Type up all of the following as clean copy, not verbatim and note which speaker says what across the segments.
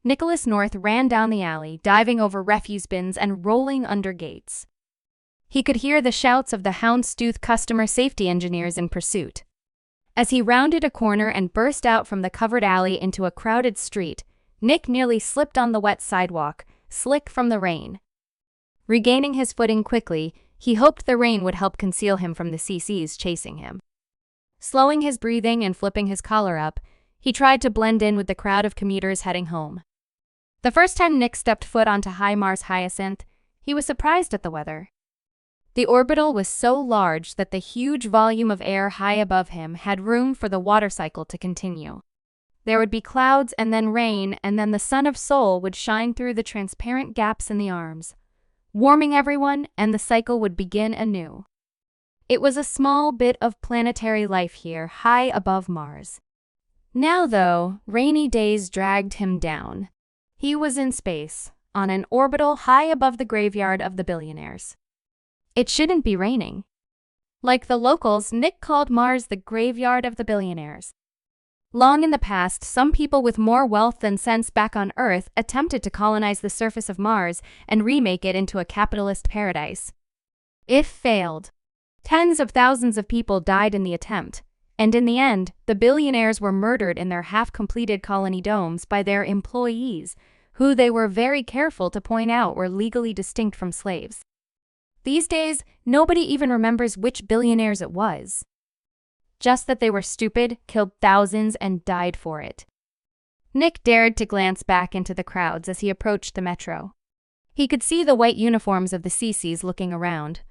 Speaker 1: Nicholas North ran down the alley, diving over refuse bins and rolling under gates. He could hear the shouts of the houndstooth customer safety engineers in pursuit. As he rounded a corner and burst out from the covered alley into a crowded street, Nick nearly slipped on the wet sidewalk, slick from the rain. Regaining his footing quickly, he hoped the rain would help conceal him from the CCs chasing him. Slowing his breathing and flipping his collar up, he tried to blend in with the crowd of commuters heading home. The first time Nick stepped foot onto high Mars Hyacinth, he was surprised at the weather. The orbital was so large that the huge volume of air high above him had room for the water cycle to continue. There would be clouds and then rain, and then the sun of Sol would shine through the transparent gaps in the arms, warming everyone, and the cycle would begin anew. It was a small bit of planetary life here, high above Mars. Now, though, rainy days dragged him down. He was in space, on an orbital high above the graveyard of the billionaires. It shouldn't be raining. Like the locals, Nick called Mars the graveyard of the billionaires. Long in the past, some people with more wealth than sense back on Earth attempted to colonize the surface of Mars and remake it into a capitalist paradise. If failed, tens of thousands of people died in the attempt, and in the end, the billionaires were murdered in their half-completed colony domes by their employees, who they were very careful to point out were legally distinct from slaves. These days, nobody even remembers which billionaires it was. Just that they were stupid, killed thousands, and died for it. Nick dared to glance back into the crowds as he approached the metro. He could see the white uniforms of the CCs looking around,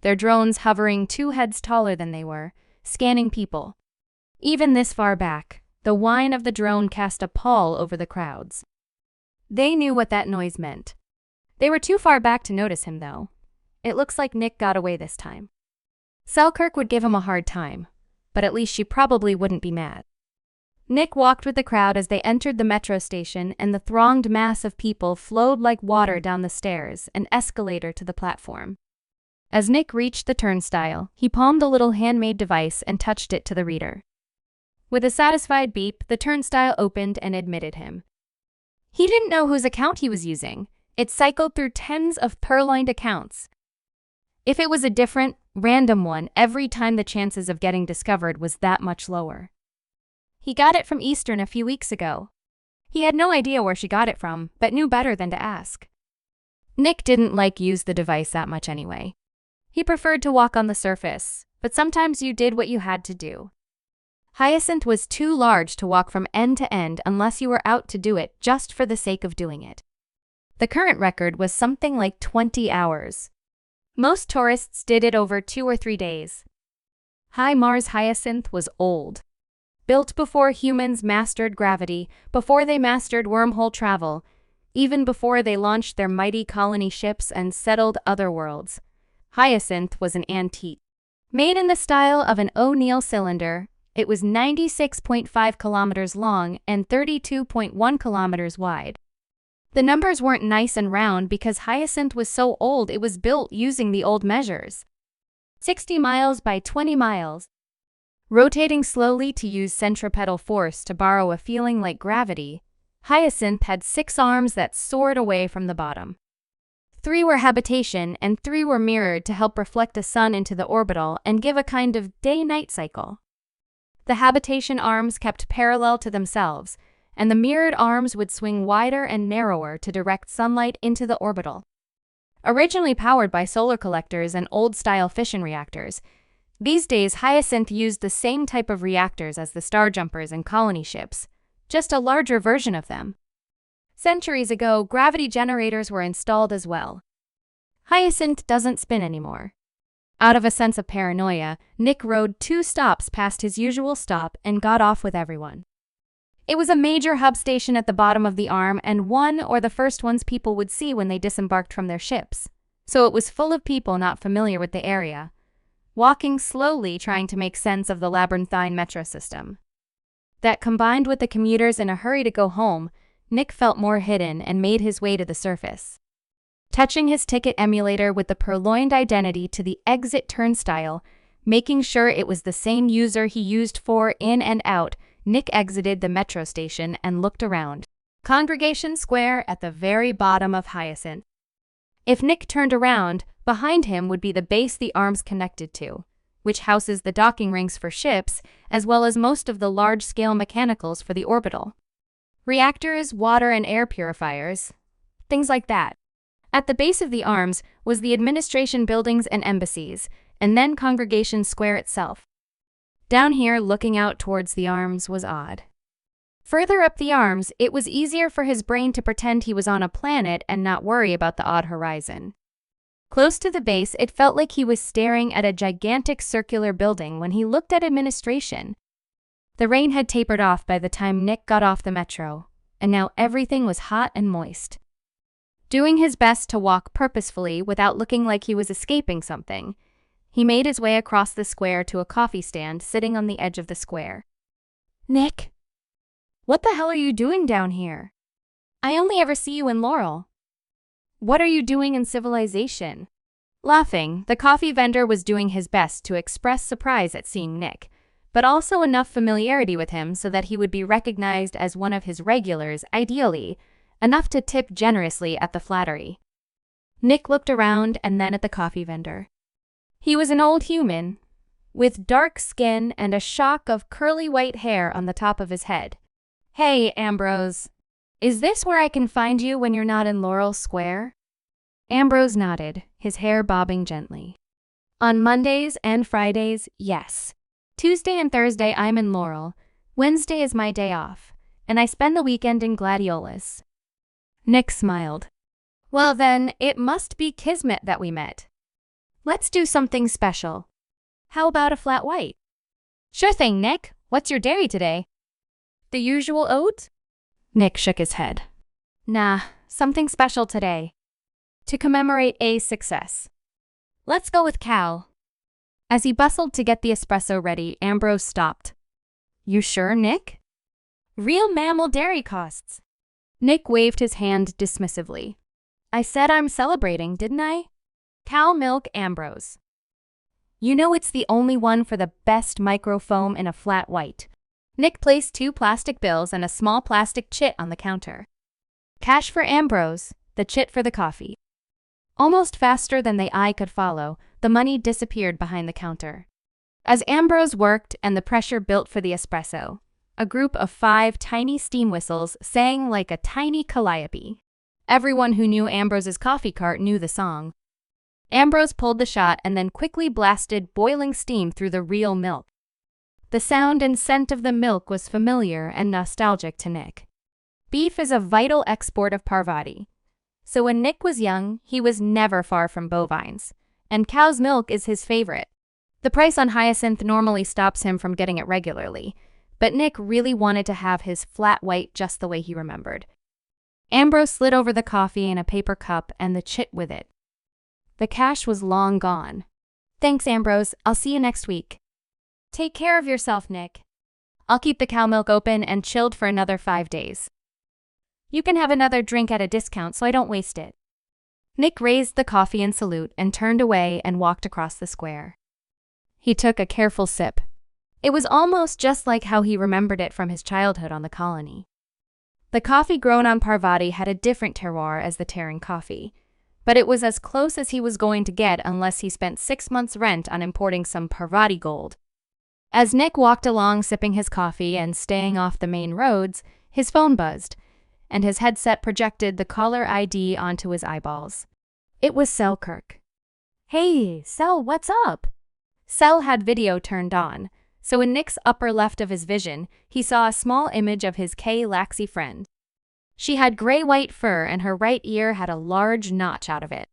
Speaker 1: their drones hovering 2 heads taller than they were, scanning people. Even this far back, the whine of the drone cast a pall over the crowds. They knew what that noise meant. They were too far back to notice him, though. It looks like Nick got away this time. Selkirk would give him a hard time, but at least she probably wouldn't be mad. Nick walked with the crowd as they entered the metro station, and the thronged mass of people flowed like water down the stairs and escalator to the platform. As Nick reached the turnstile, he palmed a little handmade device and touched it to the reader. With a satisfied beep, the turnstile opened and admitted him. He didn't know whose account he was using. It cycled through tens of purloined accounts. If it was a different, random one, every time the chances of getting discovered was that much lower. He got it from Eastern a few weeks ago. He had no idea where she got it from, but knew better than to ask. Nick didn't use the device that much anyway. He preferred to walk on the surface, but sometimes you did what you had to do. Hyacinth was too large to walk from end to end unless you were out to do it just for the sake of doing it. The current record was something like 20 hours. Most tourists did it over 2 or 3 days. High Mars Hyacinth was old. Built before humans mastered gravity, before they mastered wormhole travel, even before they launched their mighty colony ships and settled other worlds. Hyacinth was an antique. Made in the style of an O'Neill cylinder, it was 96.5 kilometers long and 32.1 kilometers wide. The numbers weren't nice and round because Hyacinth was so old it was built using the old measures. 60 miles by 20 miles. Rotating slowly to use centripetal force to borrow a feeling like gravity, Hyacinth had 6 arms that soared away from the bottom. 3 were habitation and 3 were mirrored to help reflect the sun into the orbital and give a kind of day-night cycle. The habitation arms kept parallel to themselves, and the mirrored arms would swing wider and narrower to direct sunlight into the orbital. Originally powered by solar collectors and old-style fission reactors, these days Hyacinth used the same type of reactors as the Starjumpers and colony ships, just a larger version of them. Centuries ago, gravity generators were installed as well. Hyacinth doesn't spin anymore. Out of a sense of paranoia, Nick rode 2 stops past his usual stop and got off with everyone. It was a major hub station at the bottom of the arm and one or the first ones people would see when they disembarked from their ships, so it was full of people not familiar with the area, walking slowly trying to make sense of the labyrinthine metro system. That combined with the commuters in a hurry to go home, Nick felt more hidden and made his way to the surface. Touching his ticket emulator with the purloined identity to the exit turnstile, making sure it was the same user he used for in and out, Nick exited the metro station and looked around. Congregation Square at the very bottom of Hyacinth. If Nick turned around, behind him would be the base the arms connected to, which houses the docking rings for ships, as well as most of the large-scale mechanicals for the orbital. Reactors, water and air purifiers, things like that. At the base of the arms was the administration buildings and embassies, and then Congregation Square itself. Down here, looking out towards the arms was odd. Further up the arms, it was easier for his brain to pretend he was on a planet and not worry about the odd horizon. Close to the base, it felt like he was staring at a gigantic circular building when he looked at administration. The rain had tapered off by the time Nick got off the metro, and now everything was hot and moist. Doing his best to walk purposefully without looking like he was escaping something, he made his way across the square to a coffee stand sitting on the edge of the square. "Nick, what the hell are you doing down here? I only ever see you in Laurel. What are you doing in civilization?" Laughing, the coffee vendor was doing his best to express surprise at seeing Nick, but also enough familiarity with him so that he would be recognized as one of his regulars, ideally, enough to tip generously at the flattery. Nick looked around and then at the coffee vendor. He was an old human, with dark skin and a shock of curly white hair on the top of his head. "Hey, Ambrose, is this where I can find you when you're not in Laurel Square?" Ambrose nodded, his hair bobbing gently. "On Mondays and Fridays, yes. Tuesday and Thursday I'm in Laurel. Wednesday is my day off, and I spend the weekend in Gladiolus." Nick smiled. "Well then, it must be kismet that we met. Let's do something special. How about a flat white?" "Sure thing, Nick. What's your dairy today?" "The usual oat?" Nick shook his head. "Nah, something special today. To commemorate a success. Let's go with cow." As he bustled to get the espresso ready, Ambrose stopped. "You sure, Nick? Real mammal dairy costs." Nick waved his hand dismissively. "I said I'm celebrating, didn't I? Cow milk, Ambrose. You know it's the only one for the best microfoam in a flat white." Nick placed 2 plastic bills and a small plastic chit on the counter. Cash for Ambrose, the chit for the coffee. Almost faster than the eye could follow, the money disappeared behind the counter. As Ambrose worked and the pressure built for the espresso, a group of 5 tiny steam whistles sang like a tiny calliope. Everyone who knew Ambrose's coffee cart knew the song. Ambrose pulled the shot and then quickly blasted boiling steam through the real milk. The sound and scent of the milk was familiar and nostalgic to Nick. Beef is a vital export of Parvati, so when Nick was young, he was never far from bovines, and cow's milk is his favorite. The price on Hyacinth normally stops him from getting it regularly, but Nick really wanted to have his flat white just the way he remembered. Ambrose slid over the coffee in a paper cup and the chit with it. The cash was long gone. "Thanks, Ambrose. I'll see you next week." "Take care of yourself, Nick. I'll keep the cow milk open and chilled for another 5 days. You can have another drink at a discount so I don't waste it." Nick raised the coffee in salute and turned away and walked across the square. He took a careful sip. It was almost just like how he remembered it from his childhood on the colony. The coffee grown on Parvati had a different terroir as the Terran coffee, but it was as close as he was going to get unless he spent 6 months' rent on importing some Parvati gold. As Nick walked along sipping his coffee and staying off the main roads, his phone buzzed, and his headset projected the caller ID onto his eyeballs. It was Selkirk. "Hey, Sel, what's up?" Sel had video turned on, so in Nick's upper left of his vision, he saw a small image of his K-Laxi friend. She had gray-white fur and her right ear had a large notch out of it.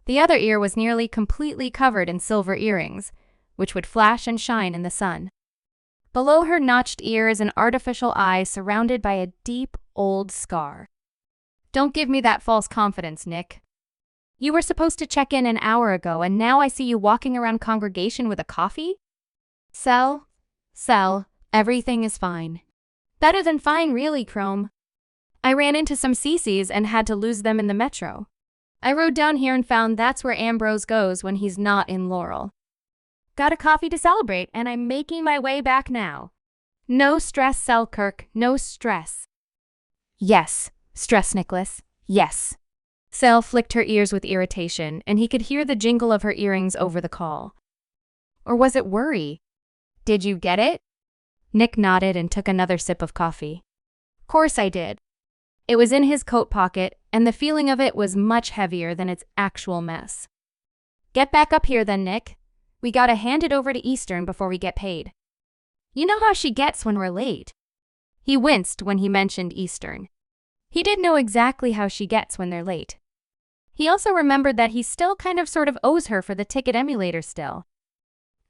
Speaker 1: The other ear was nearly completely covered in silver earrings, which would flash and shine in the sun. Below her notched ear is an artificial eye surrounded by a deep, old scar. "Don't give me that false confidence, Nick. You were supposed to check in an hour ago and now I see you walking around Congregation with a coffee?" Sel, everything is fine. Better than fine, really, Chrome. I ran into some CCs and had to lose them in the metro. I rode down here and found that's where Ambrose goes when he's not in Laurel. Got a coffee to celebrate, and I'm making my way back now. No stress, Selkirk, no stress. Yes, stressed Nicholas. Yes. Sel flicked her ears with irritation, and he could hear the jingle of her earrings over the call. Or was it worry? Did you get it? Nick nodded and took another sip of coffee. Course I did. It was in his coat pocket, and the feeling of it was much heavier than its actual mess. Get back up here then, Nick. We gotta hand it over to Eastern before we get paid. You know how she gets when we're late. He winced when he mentioned Eastern. He did know exactly how she gets when they're late. He also remembered that he still kind of sort of owes her for the ticket emulator still.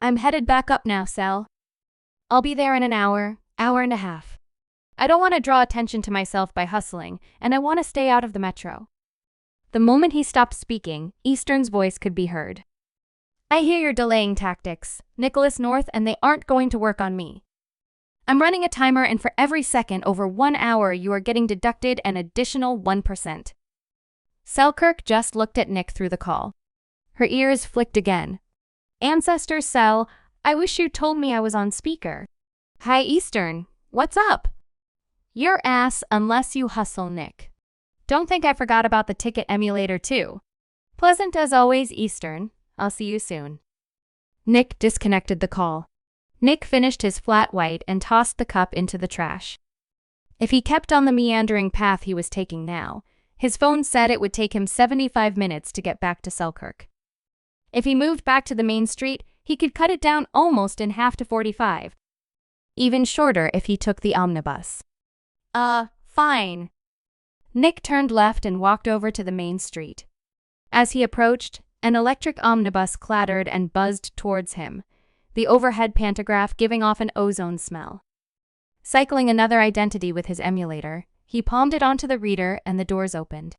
Speaker 1: I'm headed back up now, Sel. I'll be there in an hour and a half. I don't want to draw attention to myself by hustling, and I want to stay out of the metro. The moment he stopped speaking, Eastern's voice could be heard. I hear you're delaying tactics, Nicholas North, and they aren't going to work on me. I'm running a timer, and for every second over 1 hour you are getting deducted an additional 1%. Selkirk just looked at Nick through the call. Her ears flicked again. Ancestor Sel, I wish you told me I was on speaker. Hi Eastern, what's up? Your ass unless you hustle, Nick. Don't think I forgot about the ticket emulator too. Pleasant as always, Eastern. I'll see you soon. Nick disconnected the call. Nick finished his flat white and tossed the cup into the trash. If he kept on the meandering path he was taking now, his phone said it would take him 75 minutes to get back to Selkirk. If he moved back to the main street, he could cut it down almost in half to 45. Even shorter if he took the omnibus. Fine. Nick turned left and walked over to the main street. As he approached, an electric omnibus clattered and buzzed towards him, the overhead pantograph giving off an ozone smell. Cycling another identity with his emulator, he palmed it onto the reader and the doors opened.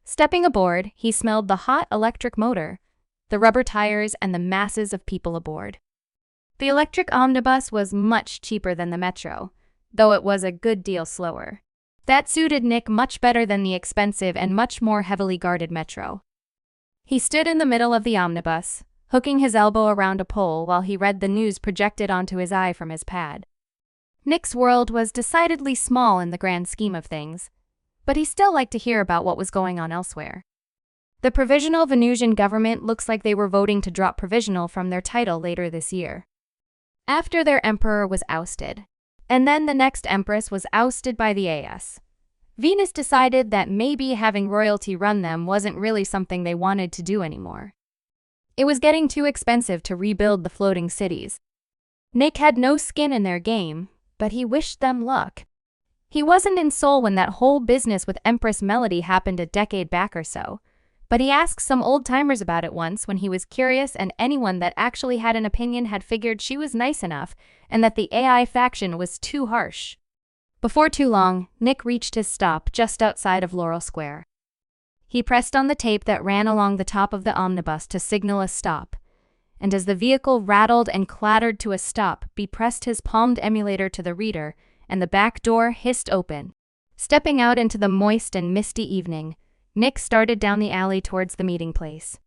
Speaker 1: Stepping aboard, he smelled the hot electric motor, the rubber tires, and the masses of people aboard. The electric omnibus was much cheaper than the metro, though it was a good deal slower. That suited Nick much better than the expensive and much more heavily guarded metro. He stood in the middle of the omnibus, hooking his elbow around a pole while he read the news projected onto his eye from his pad. Nick's world was decidedly small in the grand scheme of things, but he still liked to hear about what was going on elsewhere. The Provisional Venusian government looks like they were voting to drop Provisional from their title later this year, after their emperor was ousted. And then the next empress was ousted by the AS. Venus decided that maybe having royalty run them wasn't really something they wanted to do anymore. It was getting too expensive to rebuild the floating cities. Nick had no skin in their game, but he wished them luck. He wasn't in Seoul when that whole business with Empress Melody happened a decade back or so, but he asked some old-timers about it once when he was curious, and anyone that actually had an opinion had figured she was nice enough and that the AI faction was too harsh. Before too long, Nick reached his stop just outside of Laurel Square. He pressed on the tape that ran along the top of the omnibus to signal a stop, and as the vehicle rattled and clattered to a stop, he pressed his palmed emulator to the reader, and the back door hissed open. Stepping out into the moist and misty evening, Nick started down the alley towards the meeting place.